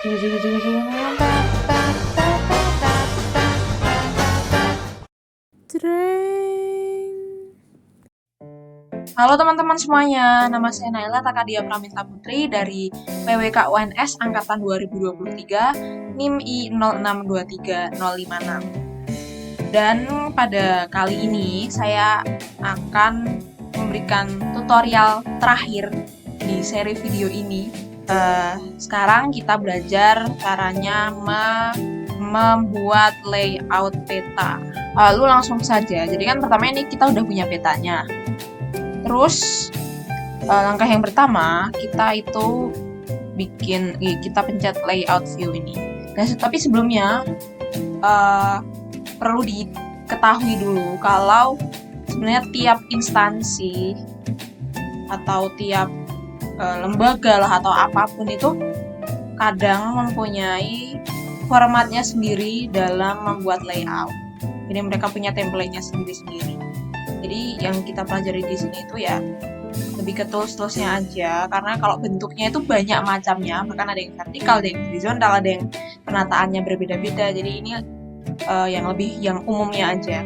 Halo teman-teman semuanya, nama saya Naila Takadia Pramita Putri dari PWK UNS Angkatan 2023, NIM I0623056. Dan pada kali ini saya akan memberikan tutorial terakhir di seri video ini. Sekarang kita belajar caranya membuat layout peta. Lalu langsung saja, jadi kan pertama ini kita udah punya petanya. Terus langkah yang pertama kita itu kita pencet layout view ini. Nah, tapi sebelumnya perlu diketahui dulu kalau sebenarnya tiap instansi atau tiap lembaga lah atau apapun itu kadang mempunyai formatnya sendiri dalam membuat layout. Jadi mereka punya template-nya sendiri-sendiri. Jadi yang kita pelajari di sini itu ya lebih ke tools-toolsnya aja, karena kalau bentuknya itu banyak macamnya, bahkan ada yang vertikal, ada yang horizontal, ada yang penataannya berbeda-beda. Jadi ini yang umumnya aja.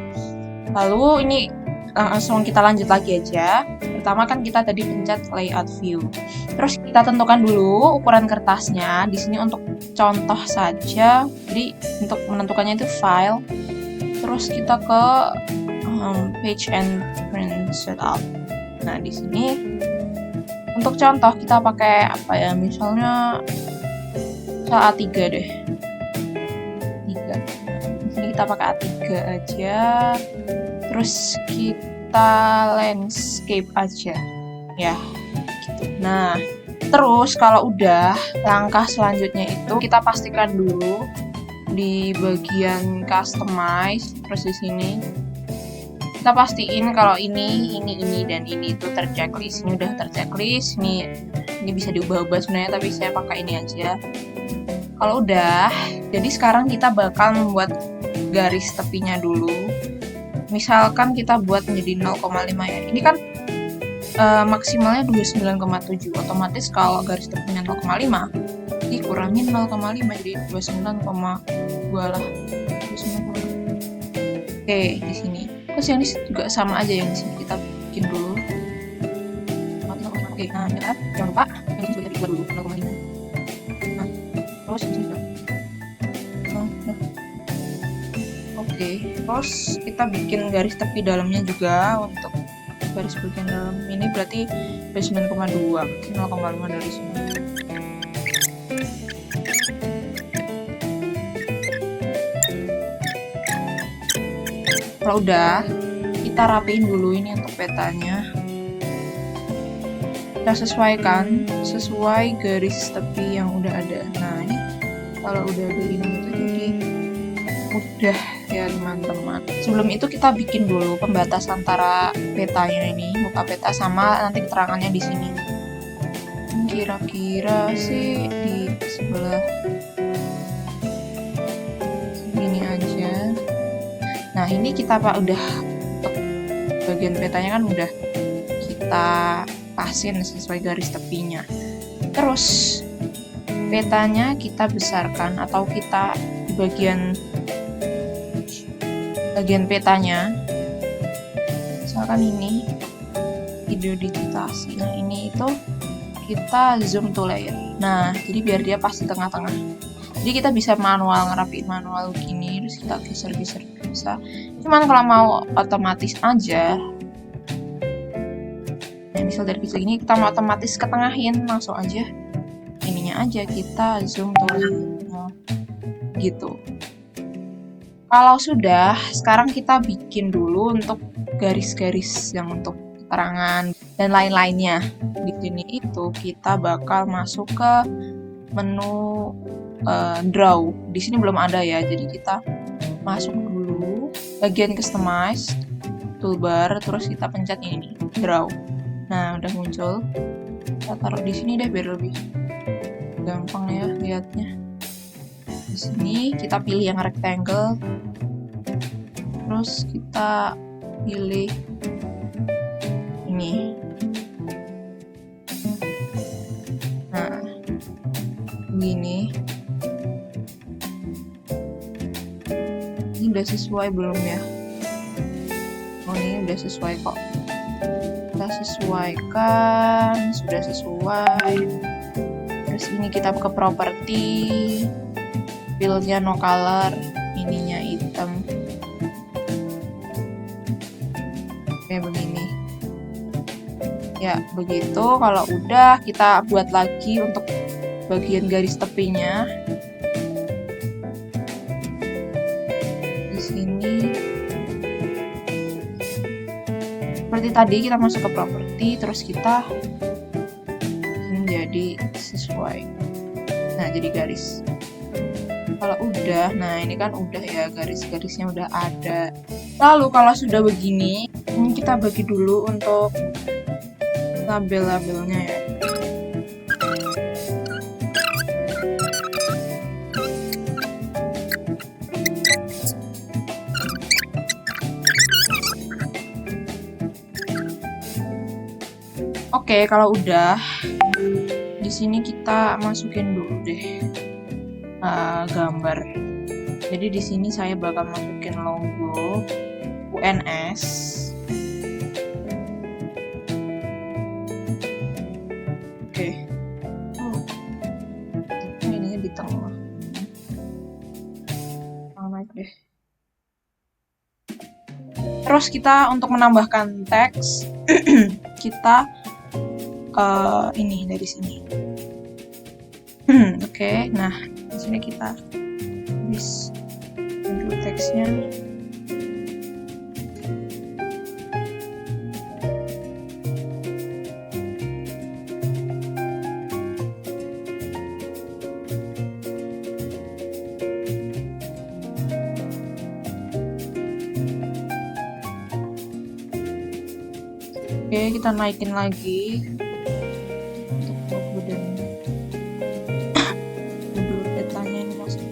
Lalu ini langsung kita lanjut lagi aja. Pertama kan kita tadi pencet layout view. Terus kita tentukan dulu ukuran kertasnya. Di sini untuk contoh saja. Jadi untuk menentukannya itu file. Terus kita ke page and print setup. Nah, di sini untuk contoh kita pakai apa ya? Misalnya A3 deh. 3. Di sini kita pakai A3 aja. Terus kita landscape aja. Ya, gitu. Nah, terus kalau udah langkah selanjutnya itu kita pastikan dulu di bagian customize. Terus di sini kita pastiin kalau ini dan ini itu terchecklist. Ini udah terchecklist. Ini bisa diubah-ubah sebenarnya, tapi saya pakai ini aja. Kalau udah, jadi sekarang kita bakal membuat garis tepinya dulu. Misalkan kita buat menjadi 0,5 ya. Ini kan maksimalnya 29,7. Otomatis kalau garis tepinya 0,5 dikurangin 0,5 jadi 29,2 lah. 29,2. Oke, di sini. Terus yang di sini juga sama aja, yang di sini kita bikin dulu. Oke, nah ya, jangan lupa yang di sini juga dibuat dulu 0,5. Nah, terus di sini. Oke, terus kita bikin garis tepi dalamnya juga. Untuk garis bagian dalam ini berarti 29,2, berarti 0,5 dari sini. Kalau udah, kita rapiin dulu ini untuk petanya. Kita sesuaikan sesuai garis tepi yang udah ada. Nah, ini kalau udah ada ini itu jadi udah ya teman-teman. Sebelum itu kita bikin dulu pembatas antara petanya ini, muka peta sama nanti keterangannya di sini. Kira-kira sih di sebelah sini aja. Nah, ini kita udah bagian petanya kan udah kita pasin sesuai garis tepinya. Terus petanya kita besarkan atau kita di bagian petanya. Misalkan ini video digitasi. Nah, ini itu kita zoom to layer. Nah, jadi biar dia pas di tengah-tengah. Jadi kita bisa manual, ngerapiin manual gini, terus kita geser-geser bisa. Cuman kalau mau otomatis aja, nah misal dari video ini kita mau otomatis ketengahin, langsung aja ininya aja kita zoom tuh gitu. Kalau sudah, sekarang kita bikin dulu untuk garis-garis yang untuk keterangan dan lain-lainnya. Di sini itu kita bakal masuk ke menu draw. Di sini belum ada ya, jadi kita masuk dulu bagian customize, toolbar, terus kita pencet ini draw. Nah, udah muncul. Kita taruh di sini deh biar lebih gampang ya lihatnya. Di sini kita pilih yang rectangle, terus kita pilih ini. Nah, gini. udah sesuai belum ya? Oh, ini udah sesuai kok. Kita sesuaikan, sudah sesuai. Terus ini kita ke properti, fillnya no color, ininya hitam. Kayak begini. Ya, begitu. Kalau udah, kita buat lagi untuk bagian garis tepinya. Di sini. Seperti tadi, kita masuk ke properti, terus kita menjadi sesuai. Nah, jadi garis. Kalau udah, nah ini kan udah ya, garis-garisnya udah ada. Lalu kalau sudah begini, ini kita bagi dulu untuk label-labelnya ya. Oke, kalau udah, di sini kita masukin dulu deh gambar. Jadi di sini saya bakal masukin logo UNS. Oke. Ininya di tengah. Naik deh. Terus kita untuk menambahkan teks, kita ini dari sini. Oke, nah di sini kita tulis dulu teksnya. Oke, kita naikin lagi untuk logo dan dulu petanya ini masih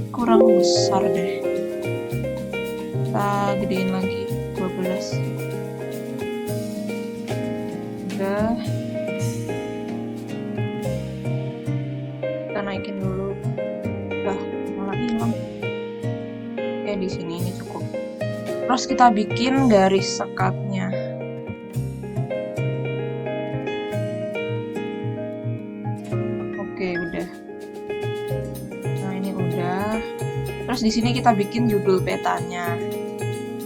kurang besar deh. Kita gedein lagi 12. Udah. Kita naikin dulu. Udah, malah hilang. Oke, di sini ini cukup. Terus kita bikin garis sekatnya. Oke, udah. Nah, ini udah. Terus di sini kita bikin judul petanya.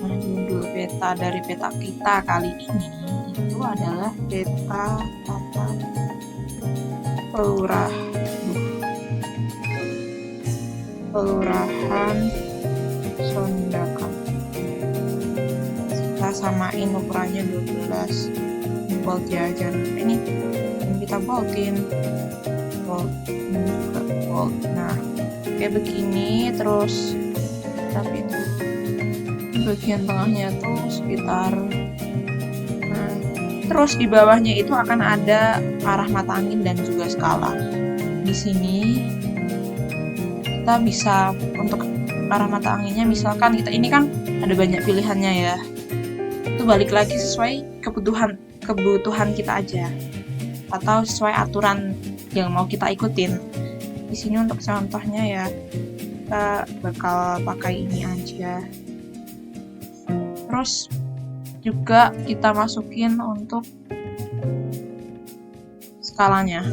Nah, judul peta dari peta kita kali ini itu adalah peta tata kelurahan Sondakan. Kita samain ukurannya 12. Bold ya, jangan ini kita boldin. Bold. Nah, kayak begini. Terus tapi itu bagian tengahnya tuh sekitar, nah, terus di bawahnya itu akan ada arah mata angin dan juga skala. Di sini kita bisa untuk arah mata anginnya, misalkan kita ini kan ada banyak pilihannya ya, itu balik lagi sesuai kebutuhan kita aja atau sesuai aturan yang mau kita ikutin. Di sini untuk contohnya ya, kita bakal pakai ini aja. Terus juga kita masukin untuk skalanya.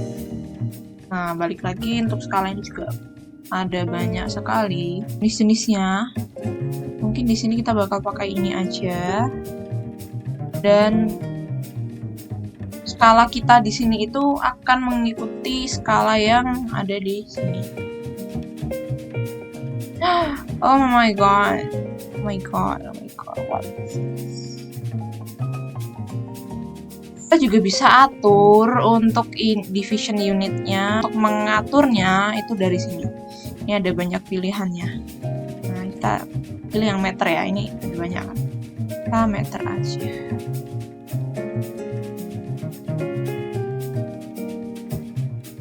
Nah, balik lagi untuk skala ini juga ada banyak sekali jenis-jenisnya. Mungkin di sini kita bakal pakai ini aja. Dan skala kita di sini itu akan mengikuti skala yang ada di sini. Oh my god. What? Kita juga bisa atur untuk division unitnya, untuk mengaturnya itu dari sini. Ini ada banyak pilihannya. Nah, kita pilih yang meter ya, ini ada banyak kan. Kita meter aja.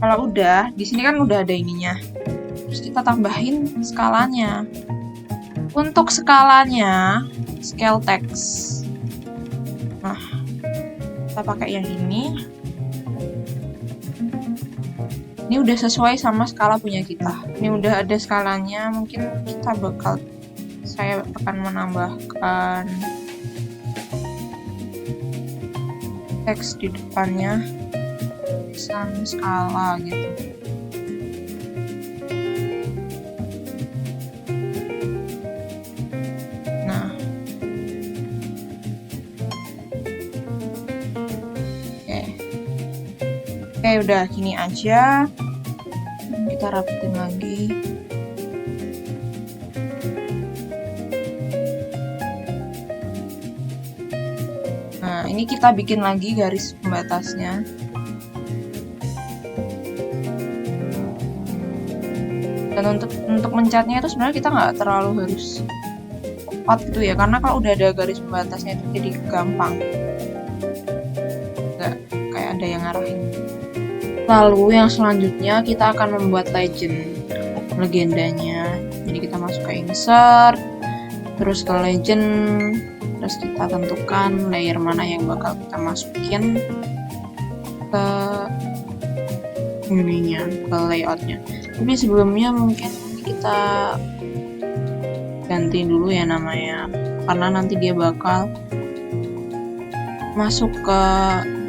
Kalau udah, di sini kan udah ada ininya. Terus kita tambahin skalanya. Untuk skalanya, scale text. Nah, kita pakai yang ini. Ini udah sesuai sama skala punya kita. Ini udah ada skalanya, mungkin kita bakal saya akan menambahkan teks di depannya, tulisan skala gitu. Nah, oke, udah gini aja. Kita rapitin lagi. Nah, ini kita bikin lagi garis pembatasnya. Dan untuk mencatnya itu sebenarnya kita nggak terlalu harus tepat gitu ya, karena kalau udah ada garis pembatasnya itu jadi gampang, nggak kayak ada yang ngarahin. Lalu yang selanjutnya kita akan membuat legendanya. Jadi kita masuk ke insert, terus ke legend, terus kita tentukan layer mana yang bakal kita masukin ke ininya, ke layoutnya. Tapi sebelumnya mungkin kita ganti dulu ya namanya, karena nanti dia bakal masuk ke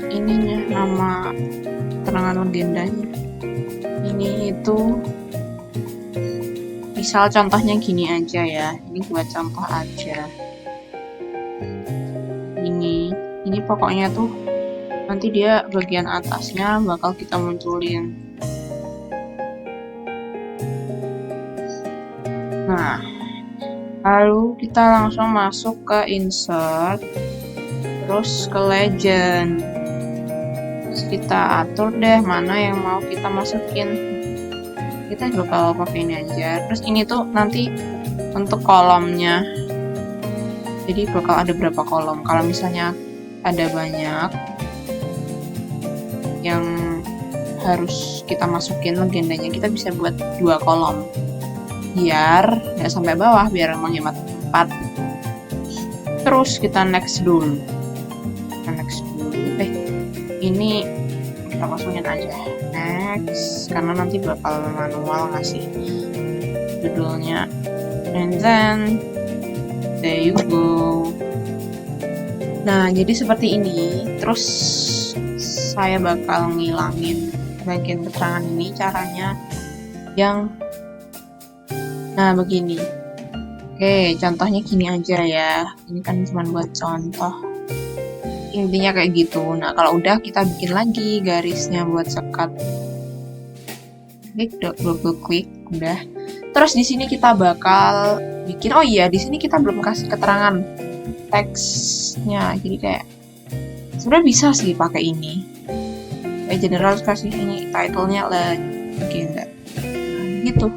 ininya, nama keterangan legendanya. Ini itu misal contohnya gini aja ya, ini buat contoh aja. Ini pokoknya tuh nanti dia bagian atasnya bakal kita munculin. Nah, lalu kita langsung masuk ke insert, terus ke legend. Terus kita atur deh mana yang mau kita masukin. Kita bakal pakai ini aja. Terus ini tuh nanti untuk kolomnya. Jadi bakal ada berapa kolom. Kalau misalnya ada banyak yang harus kita masukin legendanya, kita bisa buat 2 kolom. Biar nggak sampai bawah, biar menghemat tempat. Terus kita next dulu. Ini kita masukin aja next, karena nanti bakal manual ngasih judulnya. And then there you go. Nah, jadi seperti ini. Terus saya bakal ngilangin bagian keterangan ini, caranya yang begini. Oke, contohnya gini aja ya. Ini kan cuma buat contoh. Intinya kayak gitu. Nah, kalau udah kita bikin lagi garisnya buat sekat. Double klik, udah. Terus di sini kita bakal bikin, oh iya, di sini kita belum kasih keterangan teksnya. Jadi kayak sebenarnya bisa sih pakai ini. Kayak general kasih ini title-nya legenda. Gitu.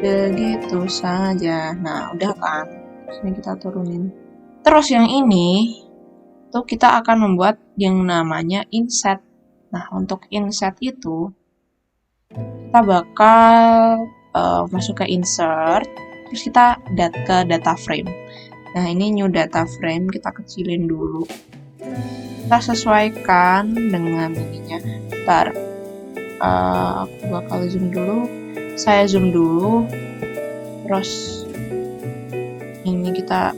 Begitu saja. Nah, udah kan. Sini kita turunin. Terus yang ini tuh kita akan membuat yang namanya inset. Nah, untuk inset itu kita bakal masuk ke insert, terus kita ke data frame. Nah, ini new data frame, kita kecilin dulu. Kita sesuaikan dengan ininya. Ntar aku bakal zoom dulu. Saya zoom dulu. Terus ini kita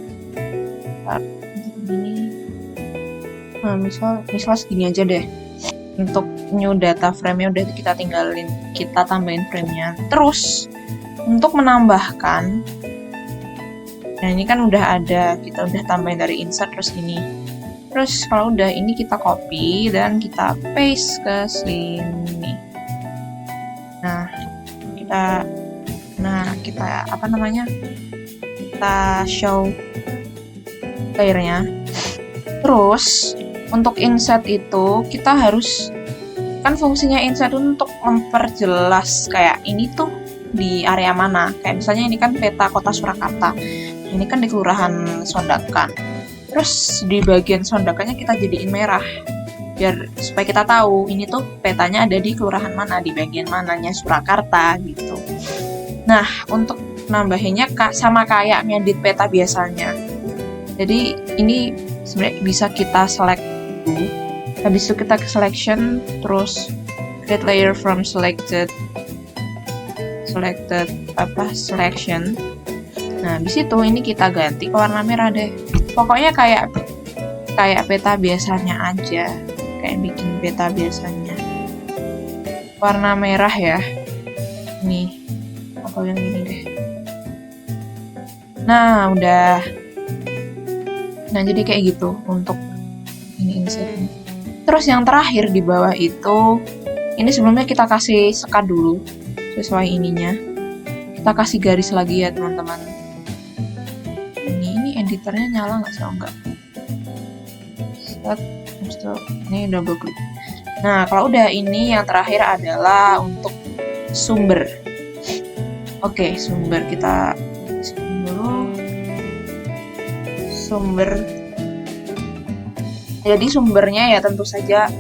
ini, nah misal segini aja deh. Untuk new data frame-nya udah kita tinggalin, kita tambahin frame-nya. Terus untuk menambahkan, nah ini kan udah ada, kita udah tambahin dari insert terus ini. Terus kalau udah ini kita copy dan kita paste ke sini. Nah kita apa namanya? Kita show layernya. Terus untuk insert itu kita harus, kan fungsinya insert untuk memperjelas kayak ini tuh di area mana. Kayak misalnya ini kan peta kota Surakarta, ini kan di kelurahan Sondakan. Terus di bagian Sondakannya kita jadiin merah, biar supaya kita tahu ini tuh petanya ada di kelurahan mana, di bagian mananya Surakarta gitu. Nah, untuk nambahinnya sama kayak ngedit peta biasanya. Jadi ini sebenarnya bisa kita select dulu. Habis itu kita ke selection, terus create layer from selected. selection. Nah, di situ ini kita ganti ke warna merah deh. Pokoknya kayak peta biasanya aja. Kayak bikin peta biasanya. Warna merah ya. Nih. Atau yang ini deh. Nah, udah. Nah, jadi kayak gitu untuk ini insertnya. Terus yang terakhir di bawah itu, ini sebelumnya kita kasih sekat dulu sesuai ininya. Kita kasih garis lagi ya teman-teman. Ini editornya nyala nggak sih? Oh, enggak. Set, ini double klik. Nah, kalau udah ini yang terakhir adalah untuk sumber. Oke, sumber kita dulu. Sumber. Jadi sumbernya ya tentu saja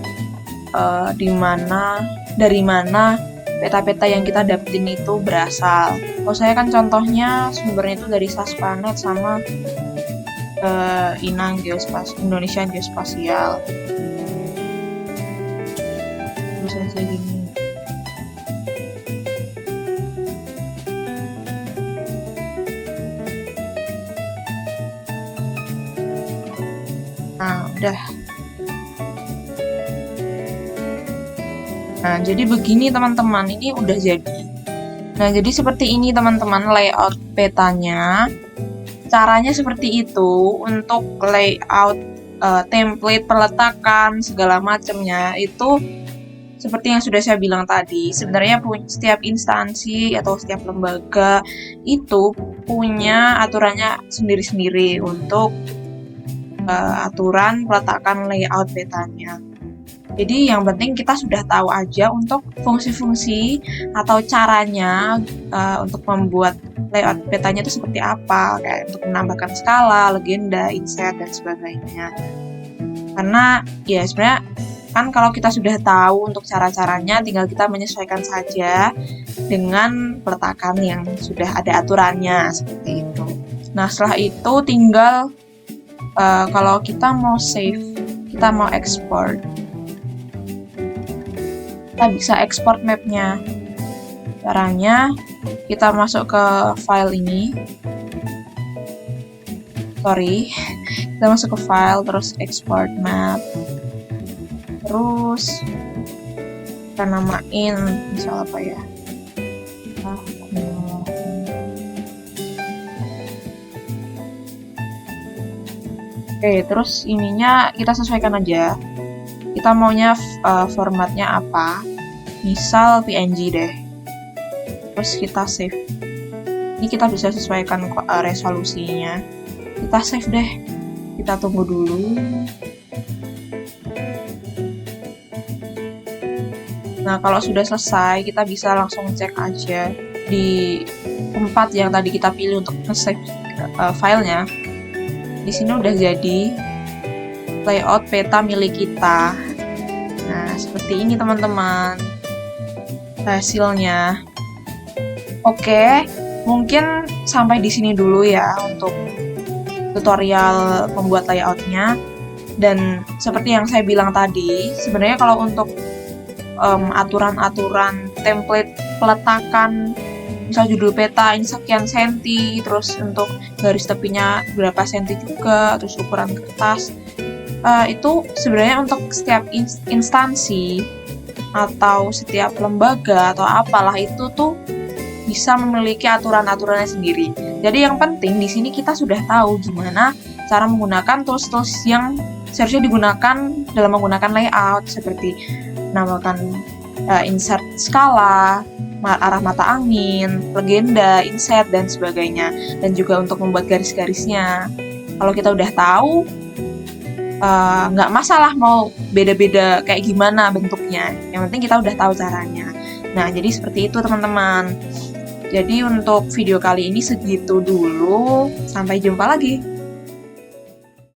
dari mana peta-peta yang kita dapetin itu berasal. Kalau saya kan contohnya sumbernya itu dari Saspanet sama Inang Indonesia Geospasial. Terus aja gini. Nah, udah. Nah, jadi begini teman-teman, ini udah jadi. Nah, jadi seperti ini teman-teman layout petanya. Caranya seperti itu untuk layout template, peletakan, segala macamnya itu seperti yang sudah saya bilang tadi. Sebenarnya setiap instansi atau setiap lembaga itu punya aturannya sendiri-sendiri untuk aturan peletakan layout petanya. Jadi yang penting kita sudah tahu aja untuk fungsi-fungsi atau caranya untuk membuat layout petanya itu seperti apa, kayak untuk menambahkan skala, legenda, inset, dan sebagainya. Karena ya sebenarnya kan kalau kita sudah tahu untuk cara-caranya, tinggal kita menyesuaikan saja dengan peletakan yang sudah ada aturannya seperti itu. Nah, setelah itu tinggal kalau kita mau save, kita mau export, kita bisa export mapnya. Caranya kita masuk ke file ini, kita masuk ke file, terus export map, terus kita namain misal apa ya, Oke, terus ininya kita sesuaikan aja. Kita maunya formatnya apa? Misal PNG deh. Terus kita save. Ini kita bisa sesuaikan resolusinya. Kita save deh. Kita tunggu dulu. Nah, kalau sudah selesai, kita bisa langsung cek aja di tempat yang tadi kita pilih untuk nge-save filenya. Di sini udah jadi layout peta milik kita. Nah, seperti ini teman-teman hasilnya. Oke, mungkin sampai di sini dulu ya untuk tutorial membuat layoutnya. Dan seperti yang saya bilang tadi, sebenarnya kalau untuk aturan-aturan template peletakan, misal judul peta ini sekian senti, terus untuk garis tepinya berapa senti juga, terus ukuran kertas, itu sebenarnya untuk setiap instansi atau setiap lembaga atau apalah itu tuh bisa memiliki aturan-aturannya sendiri. Jadi yang penting di sini kita sudah tahu gimana cara menggunakan tools-tools yang seharusnya digunakan dalam menggunakan layout, seperti menambahkan insert skala, arah mata angin, legenda, inset, dan sebagainya. Dan juga untuk membuat garis-garisnya. Kalau kita udah tahu, nggak masalah mau beda-beda kayak gimana bentuknya. Yang penting kita udah tahu caranya. Nah, jadi seperti itu teman-teman. Jadi untuk video kali ini segitu dulu. Sampai jumpa lagi.